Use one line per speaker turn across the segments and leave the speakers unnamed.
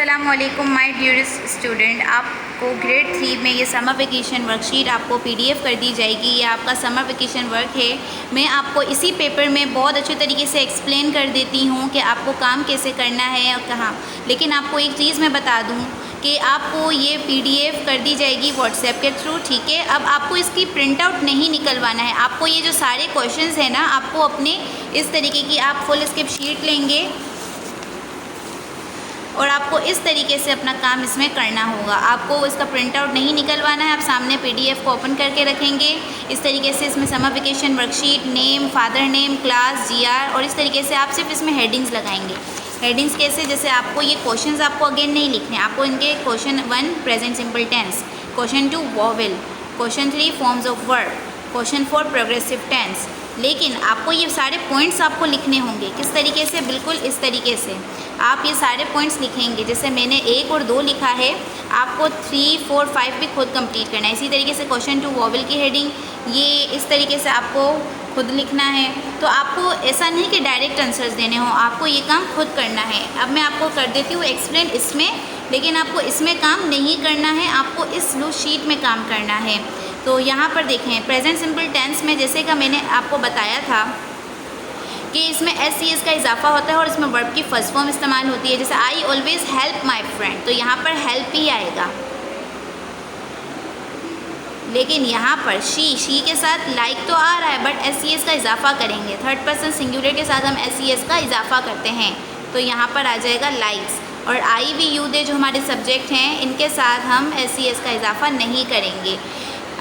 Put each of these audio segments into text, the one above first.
अस्सलामुअलैकुम my dearest student. आपको grade 3 में ये समर वेकेशन वर्कशीट आपको पीडीएफ कर दी जाएगी। ये आपका समर वेकेशन वर्क है। मैं आपको इसी पेपर में बहुत अच्छे तरीके से एक्सप्लेन कर देती हूँ कि आपको काम कैसे करना है और कहाँ। लेकिन आपको एक चीज़ मैं बता दूँ कि आपको ये पीडीएफ कर दी जाएगी व्हाट्सएप के थ्रू, ठीक है। अब आपको इसकी प्रिंट आउट नहीं निकलवाना है। आपको ये जो सारे क्वेश्चंस हैं ना, आपको अपने इस तरीके की आप फुल स्किप शीट लेंगे और आपको इस तरीके से अपना काम इसमें करना होगा। आपको इसका प्रिंट आउट नहीं निकलवाना है। आप सामने पीडीएफ को ओपन करके रखेंगे इस तरीके से। इसमें summer vacation worksheet, name, father name, class, GR, और इस तरीके से आप सिर्फ इसमें हेडिंग्स लगाएंगे। हेडिंग्स कैसे, जैसे आपको ये क्वेश्चंस आपको अगेन नहीं लिखने, आपको इनके question 1 present simple tense, question 2 vowel, question 3 forms of verb, question 4 progressive tense. लेकिन आपको ये सारे पॉइंट्स आपको लिखने होंगे। किस तरीके से? बिल्कुल इस तरीके से आप ये सारे पॉइंट्स लिखेंगे। जैसे मैंने 1 और 2 लिखा है, आपको 3, 4, 5 भी खुद कंप्लीट करना है। इसी तरीके से क्वेश्चन 2 वॉवेल की हेडिंग, ये इस तरीके से आपको खुद लिखना है। तो आपको ऐसा नहीं कि डायरेक्ट आंसर्स देने हों, आपको ये काम खुद करना है। अब मैं आपको कर देती हूँ एक्सप्लेन इसमें, लेकिन आपको इसमें काम नहीं करना है, आपको इस ब्लू शीट में काम करना है। तो यहाँ पर देखें, प्रेजेंट सिंपल टेंस में जैसे का मैंने आपको बताया था कि इसमें एस का इजाफा होता है और इसमें वर्ब की फर्स्ट फॉर्म इस्तेमाल होती है। जैसे I always help my friend, तो यहाँ पर हेल्प ही आएगा। लेकिन यहाँ पर शी के साथ लाइक तो आ रहा है, बट एस का इजाफा करेंगे। थर्ड पर्सन सिंगुलर के साथ हम एस का इजाफा करते हैं, तो यहाँ पर आ जाएगा लाइक्स। और आई वी यू दे जो हमारे सब्जेक्ट हैं, इनके साथ हम एस का इजाफा नहीं करेंगे।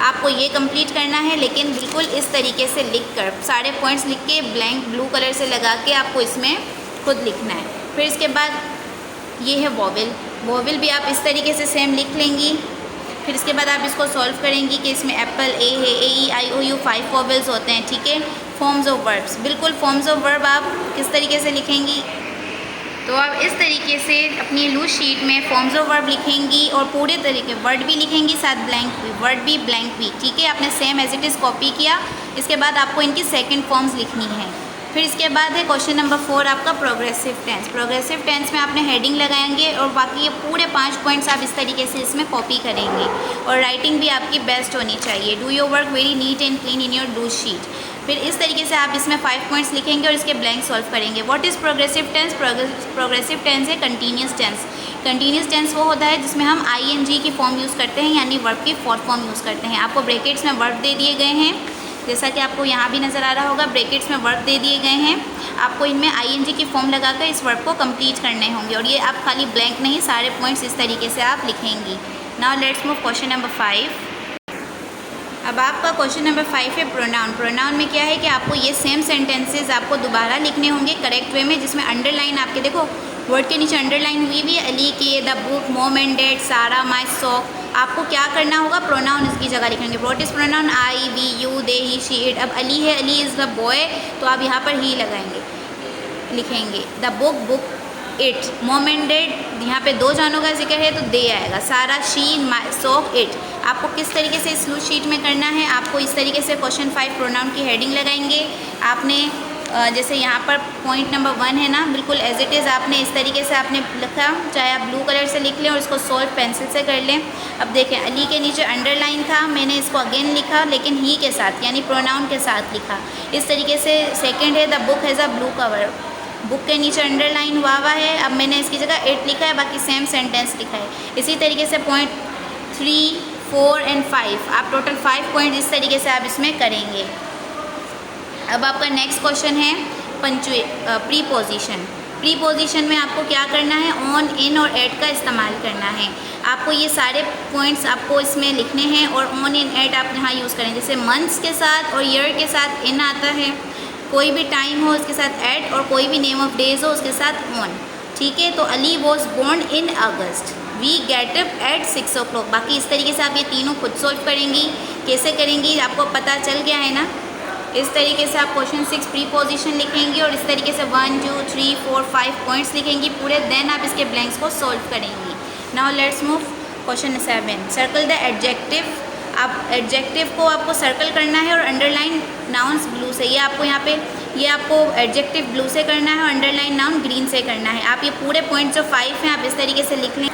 आपको ये कंप्लीट करना है, लेकिन बिल्कुल इस तरीके से लिखकर सारे पॉइंट्स लिख के ब्लैंक ब्लू कलर से लगा के आपको इसमें खुद लिखना है। फिर इसके बाद ये है वॉवेल। वॉवेल भी आप इस तरीके से सेम लिख लेंगी। फिर इसके बाद आप इसको सॉल्व करेंगी कि इसमें एप्पल ए है, ए ई आई ओ यू 5 वॉवेल्स होते हैं, ठीक है। फॉर्म्स ऑफ वर्ब्स, बिल्कुल फॉर्म्स ऑफ वर्ब आप किस तरीके से लिखेंगी, तो आप इस तरीके से अपनी लूज शीट में फॉर्म्स ऑफ वर्ब लिखेंगी और पूरे तरीके वर्ड भी लिखेंगी, साथ ब्लैंक भी, वर्ड भी ब्लैंक भी, ठीक है। आपने same as it is copy किया। इसके बाद आपको इनकी सेकंड फॉर्म्स लिखनी है। फिर इसके बाद है क्वेश्चन नंबर 4 आपका प्रोग्रेसिव टेंस। प्रोग्रेसिव टेंस में आपने हेडिंग लगाएंगे और बाकी ये पूरे 5 पॉइंट्स आप इस तरीके से इसमें कॉपी करेंगे। और राइटिंग भी आपकी बेस्ट होनी चाहिए। Do your work very neat and clean in your loose sheet. फिर इस तरीके से आप इसमें 5 पॉइंट्स लिखेंगे और इसके ब्लैंक सॉल्व करेंगे। What is progressive tense? Progressive tense है कंटिन्यूस टेंस। कंटिन्यूस टेंस वो होता है जिसमें हम आईएनजी की फॉर्म यूज़ करते हैं, यानी वर्ब की फोर्थ फॉर्म यूज़ करते हैं। आपको ब्रैकेट्स में वर्ब दे दिए गए हैं, जैसा कि आपको यहाँ भी नज़र आ रहा होगा, ब्रैकेट्स में वर्ब दे दिए गए हैं। आपको इनमें आईएनजी की फॉर्म लगाकर इस वर्ब को कंप्लीट करने होंगे। और ये आप खाली ब्लैंक नहीं, सारे पॉइंट्स इस तरीके से आप लिखेंगी। Now let's move question number 5। अब आपका क्वेश्चन नंबर 5 है प्रोनाउन। प्रोनाउन में क्या है कि आपको ये सेम सेंटेंसेस आपको दोबारा लिखने होंगे करेक्ट वे में, जिसमें अंडरलाइन आपके देखो वर्ड के नीचे अंडरलाइन हुई भी है, अली के, the book, mom and dad, सारा, माई सॉक। आपको क्या करना होगा, प्रोनाउन इसकी जगह लिखेंगे। What is pronoun? I, we, you, they, he, she, it. अब अली है, अली इज़ द बॉय, तो आप यहाँ पर ही लगाएंगे, लिखेंगे। The book, book, it. Mom and dad, यहाँ पे 2 जानों का जिक्र है तो दे आएगा। सारा, शी, माई सॉक, इट। आपको किस तरीके से इस लूज शीट में करना है, आपको इस तरीके से क्वेश्चन 5 प्रोनाउन की हेडिंग लगाएंगे। आपने जैसे यहाँ पर पॉइंट नंबर 1 है ना, बिल्कुल एज इट इज़ आपने इस तरीके से आपने लिखा, चाहे आप ब्लू कलर से लिख लें और इसको सॉल्व पेंसिल से कर लें। अब देखें, अली के नीचे अंडरलाइन था, मैंने इसको अगेन लिखा, लेकिन ही के साथ यानी प्रोनाउन के साथ लिखा। इस तरीके से सेकेंड है, the book has a blue cover. Book के नीचे अंडरलाइन हुआ है, अब मैंने इसकी जगह इट लिखा है, बाकी सेम सेंटेंस लिखा है। इसी तरीके से पॉइंट 3, 4 एंड 5, आप टोटल 5 पॉइंट इस तरीके से आप इसमें करेंगे। अब आपका नेक्स्ट क्वेश्चन है प्रीपोजिशन। प्रीपोजिशन में आपको क्या करना है, ऑन, इन और एट का इस्तेमाल करना है। आपको ये सारे पॉइंट्स आपको इसमें लिखने हैं और ऑन, इन, एट आप यहाँ यूज़ करें। जैसे मंथ्स के साथ और ईयर के साथ इन आता है, कोई भी टाइम हो उसके साथ एट, और कोई भी नेम ऑफ डेज हो उसके साथ ऑन, ठीक है। तो Ali was born in August, we get up at 6 o'clock। बाकी इस तरीके से आप ये तीनों खुद सॉल्व करेंगी। कैसे करेंगी आपको पता चल गया है ना। इस तरीके से आप क्वेश्चन 6 प्रीपोजिशन लिखेंगी और इस तरीके से 1, 2, 3, 4, 5 पॉइंट्स लिखेंगी पूरे, देन आप इसके ब्लैंक्स को सॉल्व करेंगी। Now let's move question 7। Circle the adjective. आप एडजेक्टिव को आपको सर्कल करना है और अंडरलाइन नाउन्स ब्लू से, ये आपको यहाँ पे ये आपको एडजेक्टिव ब्लू से करना है और अंडरलाइन नाउन ग्रीन से करना है। आप ये पूरे पॉइंट जो 5 हैं आप इस तरीके से लिख लें।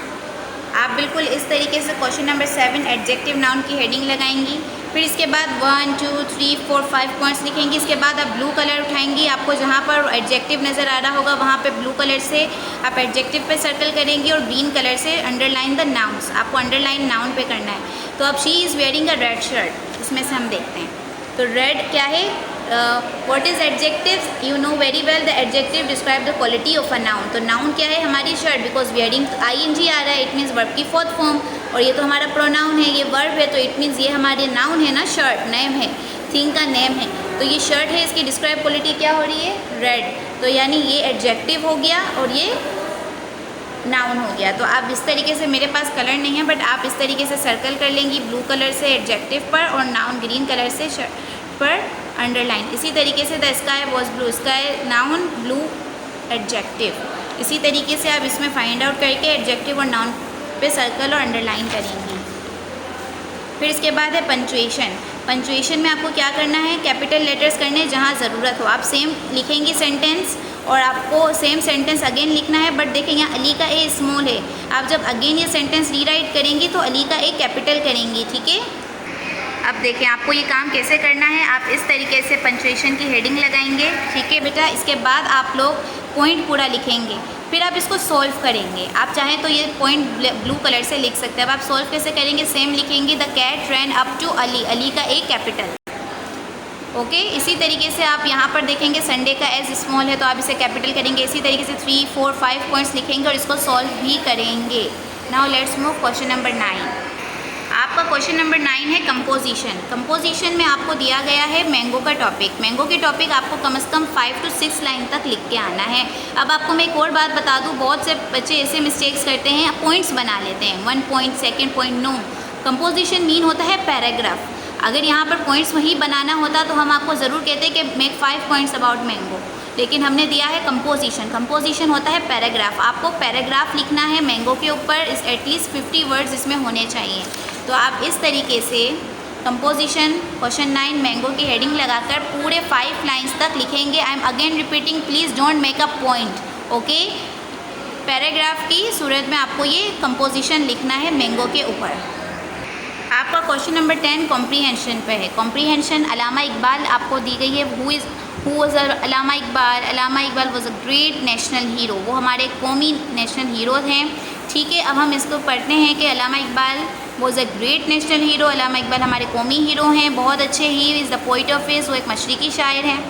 आप बिल्कुल इस तरीके से क्वेश्चन नंबर 7 एडजेक्टिव नाउन की हेडिंग लगाएंगी। फिर इसके बाद 1 2 3 4 5 पॉइंट्स लिखेंगी। इसके बाद आप ब्लू कलर उठाएंगी, आपको जहाँ पर एडजेक्टिव नज़र आ रहा होगा वहाँ पे ब्लू कलर से आप एडजेक्टिव पे सर्कल करेंगी और ग्रीन कलर से अंडरलाइन द नाउन्स, आपको अंडरलाइन नाउन पे करना है। तो अब she is wearing a red shirt, इसमें से हम देखते हैं। तो रेड क्या है, what is adjective, you know very well the adjective describe the quality of a noun. तो नाउन क्या है हमारी शर्ट, बिकॉज वेयरिंग ING आ रहा है, इट मीन्स वर्ब की 4th फॉर्म, और ये तो हमारा प्रोनाउन है, ये वर्ब है, तो इट मीन्स ये हमारे नाउन है ना, शर्ट नेम है, थिंग का नेम है। तो ये शर्ट है, इसकी डिस्क्राइब क्वालिटी क्या हो रही है, रेड। तो यानी ये एडजेक्टिव हो गया और ये नाउन हो गया। तो आप इस तरीके से, मेरे पास कलर नहीं है बट आप इस तरीके से सर्कल कर लेंगी ब्लू कलर से एडजेक्टिव पर और नाउन ग्रीन कलर से शर्ट पर अंडरलाइन। इसी तरीके से the sky was blue, sky noun, blue adjective. इसी तरीके से आप इसमें फाइंड आउट करके एडजेक्टिव और नाउन पे सर्कल और अंडरलाइन करेंगी। फिर इसके बाद है पंचुएशन। पंचुएशन में आपको क्या करना है, कैपिटल लेटर्स करने जहाँ ज़रूरत हो। आप सेम लिखेंगी सेंटेंस और आपको सेम सेंटेंस अगेन लिखना है, बट देखें यहाँ अली का ए स्मॉल है। आप जब अगेन ये सेंटेंस रीराइट करेंगी तो अली का ए कैपिटल करेंगी, ठीक है। अब देखें आपको ये काम कैसे करना है। आप इस तरीके से पंचुएशन की हेडिंग लगाएंगे, ठीक है बेटा। इसके बाद आप लोग पॉइंट पूरा लिखेंगे, फिर आप इसको सॉल्व करेंगे। आप चाहें तो ये पॉइंट ब्लू कलर से लिख सकते हैं। अब आप सॉल्व कैसे करेंगे, सेम लिखेंगे the cat ran up to Ali, Ali का ए कैपिटल, ओके। इसी तरीके से आप यहाँ पर देखेंगे संडे का एज स्मॉल है तो आप इसे कैपिटल करेंगे। इसी तरीके से 3 4 5 पॉइंट्स लिखेंगे और इसको सॉल्व भी करेंगे। Now let's move question number 9। आपका क्वेश्चन नंबर 9 है कंपोजिशन। कंपोजिशन में आपको दिया गया है मैंगो का टॉपिक। मैंगो के टॉपिक आपको कम से कम 5 to 6 लाइन तक लिख के आना है। अब आपको मैं एक और बात बता दूं, बहुत से बच्चे ऐसे मिस्टेक्स करते हैं, पॉइंट्स बना लेते हैं, 1 point 2 point. No, composition mean होता है पैराग्राफ। अगर यहाँ पर पॉइंट्स वही बनाना होता तो हम आपको ज़रूर कहते कि मेक 5 पॉइंट्स अबाउट मैंगो, लेकिन हमने दिया है कंपोजिशन। कंपोजिशन होता है पैराग्राफ। आपको पैराग्राफ लिखना है मैंगो के ऊपर, एटलीस्ट 50 वर्ड्स इसमें होने चाहिए। तो आप इस तरीके से कंपोजिशन क्वेश्चन 9 मैंगो की हेडिंग लगाकर पूरे 5 लाइन्स तक लिखेंगे। I am again repeating, please don't make a point, okay. Paragraph की सूरत में आपको ये कंपोजिशन लिखना है मैंगो के ऊपर। आपका क्वेश्चन नंबर 10 कॉम्प्रीहेंशन पे है। कॉम्प्रीहेंशन, अल्लामा इकबाल आपको दी गई है। Who was Allama Iqbal? Allama Iqbal was a great national hero, वो हमारे कौमी नेशनल हीरो हैं, ठीक है। अब हम इसको पढ़ते हैं कि Allama Iqbal was a great national hero. Allama Iqbal हमारे कौमी हीरो हैं, बहुत अच्छे। He is the poet of his, वो एक मशरिकी शायर हैं।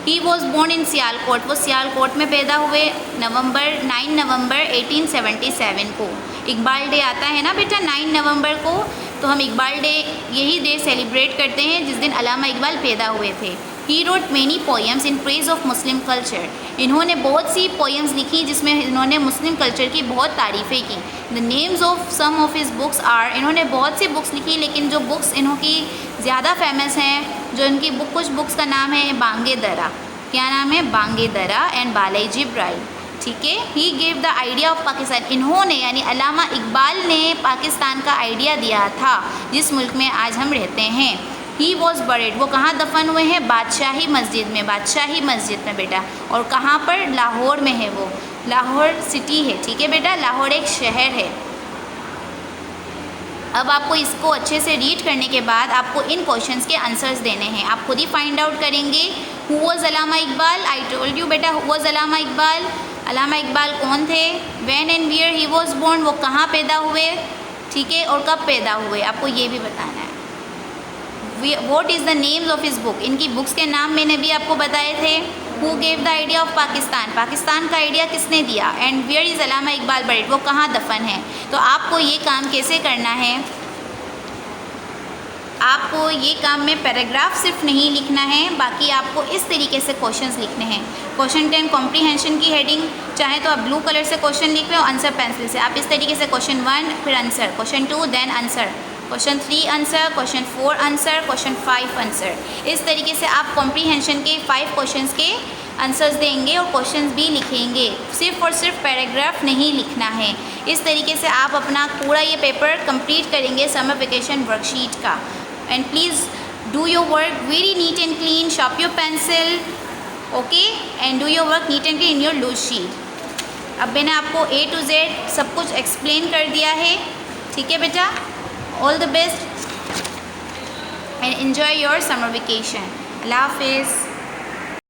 He was born in Sialkot, वो सियालकोट में पैदा हुए 9 नवंबर 1877 को। इकबाल डे आता है ना बेटा 9 नवंबर को, तो हम इकबाल डे यही डे सेलिब्रेट करते हैं जिस दिन अल्लामा इकबाल पैदा हुए थे। He wrote many poems in praise of Muslim culture, इन्होंने बहुत सी पोएम्स लिखी जिसमें इन्होंने मुस्लिम कल्चर की बहुत तारीफ़ें की। The names of some of his books are, इन्होंने बहुत सी बुक्स लिखी, लेकिन जो बुक्स इनकी ज़्यादा फेमस हैं, जो इनकी कुछ बुक्स का नाम है बांगे दरा, क्या नाम है, बांगे दरा एंड बालाई जिब्राइल, ठीक है। He gave the idea of Pakistan, इन्होंने यानी अल्लामा इकबाल ने पाकिस्तान का आइडिया दिया था जिस मुल्क में आज हम रहते हैं। ही वॉज बरिड, वो कहाँ दफन हुए हैं, बादशाही मस्जिद में, बादशाही मस्जिद में बेटा। और कहाँ पर, लाहौर में है, वो लाहौर सिटी है, ठीक है बेटा, लाहौर एक शहर है। अब आपको इसको अच्छे से रीड करने के बाद आपको इन क्वेश्चंस के आंसर्स देने हैं, आप खुद ही फाइंड आउट करेंगे। Who was Allama Iqbal? I told you बेटा, हु वॉज अल्लामा इकबाल? अल्लामा इकबाल कौन थे? When and where he was born, वो कहाँ पैदा हुए, ठीक है, और कब पैदा हुए, आपको ये भी बताना है। What is the names of his book, इनकी बुक्स के नाम मैंने भी आपको बताए थे। Who gave the idea of Pakistan, Pakistan का आइडिया किसने दिया? And where is Allama Iqbal buried, वो कहाँ दफन है। तो आपको ये काम कैसे करना है, आपको ये काम में पैराग्राफ सिर्फ नहीं लिखना है, बाकी आपको इस तरीके से क्वेश्चंस लिखने हैं। क्वेश्चन 10 कॉम्प्रीहेंशन की हेडिंग, चाहे तो आप ब्लू कलर से क्वेश्चन लिख रहे हो, आंसर पेंसिल से। आप इस तरीके से क्वेश्चन 1 फिर answer, question 2 then answer, question 3 answer, question 4 answer, question 5 answer. इस तरीके से आप कॉम्प्रीहेंशन के 5 क्वेश्चंस के आंसर्स देंगे और क्वेश्चंस भी लिखेंगे। सिर्फ और सिर्फ पैराग्राफ नहीं लिखना है। इस तरीके से आप अपना पूरा ये पेपर कंप्लीट करेंगे समर वेकेशन वर्कशीट का। And please Do your work very neat and clean. Sharpen your pencil. Okay? And do your work neat and clean in your loose sheet. अब मैंने आपको A to Z सब कुछ explain कर दिया है. ठीक है बेटा? All the best and enjoy your summer vacation. Allah Hafiz.